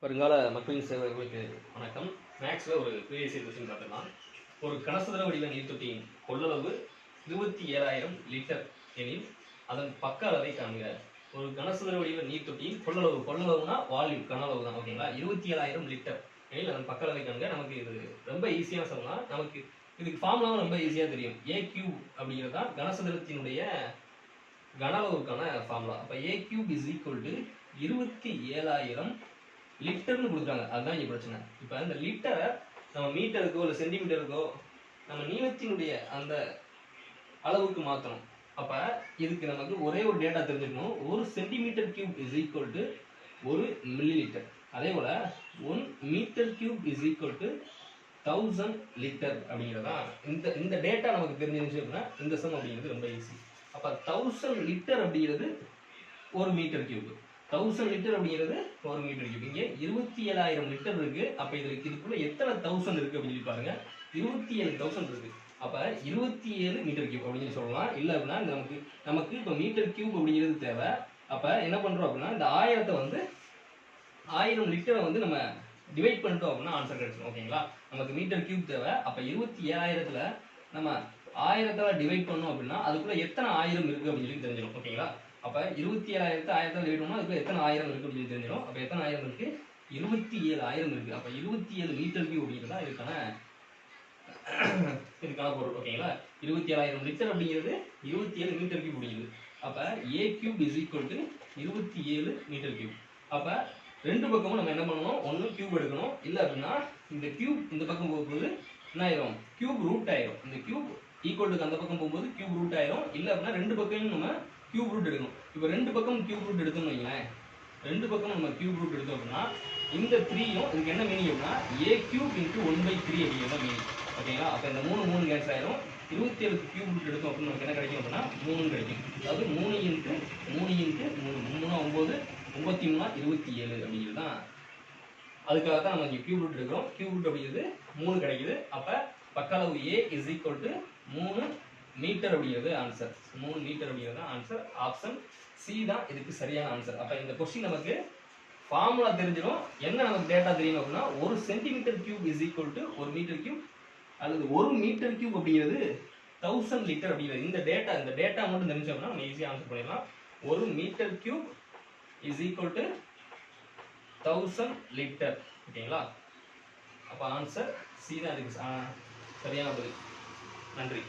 வருங்கால மக்களின் சேவர்களுக்கு வணக்கம். மேக்ஸில் ஒரு ப்ரீவியஸ் கொஸ்டின் பார்த்துக்கலாம். ஒரு கனசதுர வடிவ நீர்த்தொட்டியின் கொள்ளளவு 27,000 லிட்டர் எனில் அதன் பக்க அளவை காண்க. ஒரு கனசதுர வடிவ நீர்த்தொட்டியின் கொள்ளளவுனா வால்யூம், கன அளவு தான், ஓகேங்களா? 27,000 லிட்டர் எனில் அதன் பக்க அளவை காண்க. நமக்கு இது ரொம்ப ஈஸியாக சொல்லலாம். நமக்கு இதுக்கு ஃபார்முலாவும் ரொம்ப ஈஸியாக தெரியும். ஏ கியூப் அப்படிங்கிறது தான் கனசதுரத்தினுடைய கன அளவுக்கான ஃபார்முலா. அப்போ a cube is equal to 27,000 லிட்டர்னு கொடுக்குறாங்க. அதுதான் இங்கே பிரச்சனை. இப்போ இந்த லிட்டரை நம்ம மீட்டருக்கோ இல்லை சென்டிமீட்டருக்கோ நம்ம நீளத்தினுடைய அந்த அளவுக்கு மாற்றணும். அப்போ இதுக்கு நமக்கு ஒரே ஒரு டேட்டா தெரிஞ்சுக்கணும். ஒரு centimetre cube is equal to 1 millilitre லிட்டர். அதே போல் 1 metre cube is equal to 1000 litre அப்படிங்கிறதா இந்த டேட்டா நமக்கு தெரிஞ்சிருந்துச்சு அப்படின்னா இந்த சம் அப்படிங்கிறது ரொம்ப ஈஸி. அப்போ 1000 லிட்டர் அப்படிங்கிறது 1 மீட்டர் கியூப், 1000 லிட்டர் அப்படிங்கிறது 1 மீட்டர் கியூப். இங்கே 27,000 லிட்டர் இருக்கு. அப்போ இதுக்குள்ள எத்தனை 1000 இருக்கு அப்படின்னு சொல்லி பாருங்க. 27,000 இருக்கு. அப்போ 27 மீட்டர் கியூப் அப்படின்னு சொல்லலாம். இல்லை அப்படின்னா நமக்கு இப்போ மீட்டர் கியூப் அப்படிங்கிறது தேவை. அப்போ என்ன பண்றோம் அப்படின்னா இந்த 1000 வந்து 1000 லிட்டரை வந்து நம்ம டிவைட் பண்ணிட்டோம் அப்படின்னா ஆன்சர் கிடைச்சிடும், ஓகேங்களா? நமக்கு மீட்டர் கியூப் தேவை. அப்போ 27,000த்துல நம்ம 1000 டிவைட் பண்ணோம் அப்படின்னா அதுக்குள்ள எத்தனை 1000 இருக்கு அப்படின்னு சொல்லி தெரிஞ்சிடும், ஓகேங்களா? அப்போ 27,000 1000 டிவைட் பண்ணோம்னா அதுக்குள்ள எத்தனை 1000 இருக்கு அப்படின்னு சொல்லி தெரிஞ்சிடும். அப்போ எத்தனை 1000 இருக்கு? 27,000 இருக்கு. அப்போ 27 மீட்டர் கியூப் அப்படிங்கிறதா இதுக்கான பொருள், ஓகேங்களா? 27,000 லிட்டர் அப்படிங்கிறது 27 மீட்டர் கியூப் அப்படிங்கிறது. அப்போ a cube is equal to 27 metre cube. அப்போ ரெண்டு பக்கமும் நம்ம என்ன பண்ணணும்? ஒன்று கியூப் எடுக்கணும். இல்லை அப்படின்னா இந்த கியூப் இந்த பக்கம் போகும்போது என்ன ஆயிரும்? கியூப் ரூட் ஆயிரும். இந்த கியூப் ஈக்குவலுக்கு அந்த பக்கம் போகும்போது கியூப் ரூட் ஆயிரும். இல்லை அப்படின்னா ரெண்டு பக்கமும் நம்ம கியூப் ரூட் எடுக்கணும். இப்போ ரெண்டு பக்கம் கியூப் ரூட் எடுத்தோம்னு வைங்களேன். ரெண்டு பக்கம் நம்ம கியூப் ரூட் எடுத்தோம் அப்படின்னா இந்த 3யும் இதுக்கு என்ன மீனிங் அப்படின்னா ஏ கியூப் இன்ட்டு 1/3 அப்படிங்கிறத மீனிங், ஓகேங்களா? அப்போ இந்த 3 கேன்சல் ஆயிரும். 27 கியூப் ரூட் எடுத்தோம் அப்படின்னு நமக்கு என்ன கிடைக்கும் அப்படின்னா 3 கிடைக்கும். அதாவது 3 இன்ட்டு 3 இன்ட்டு 3 9 93 27 அப்படிங்கிறது தான். அதுக்காக தான் நம்ம இங்கே கியூப் ரூட் எடுக்கிறோம். கியூப் ரூட் அப்படிங்கிறது 3 கிடைக்குது. அப்போ பக்களவு ஏ இஸ் ஈக்குவல் டு 3 மீட்டர் அப்படிங்கிறது ஆன்சர். 3 மீட்டர் அப்படிங்கிறது ஆன்சர். ஆப்ஷன் சி தான் இதுக்கு சரியான ஆன்சர். அப்போ இந்த கொஸ்டின் நமக்கு ஃபார்முலா தெரிஞ்சிடும். என்ன நமக்கு டேட்டா தெரியும் அப்படின்னா 1 centimetre cube is equal to 1 metre cube அல்லது 1 மீட்டர் கியூப் அப்படிங்கிறது 1000 லிட்டர் அப்படிங்கிறது. இந்த டேட்டா மட்டும் தெரிஞ்சு அப்படின்னா நம்ம ஈஸியாக ஆன்சர் பண்ணிடலாம். 1 metre cube is equal to 1000 litre, ஓகேங்களா? அப்போ ஆன்சர் சி தான் இதுக்கு சரியான பதில். நன்றி.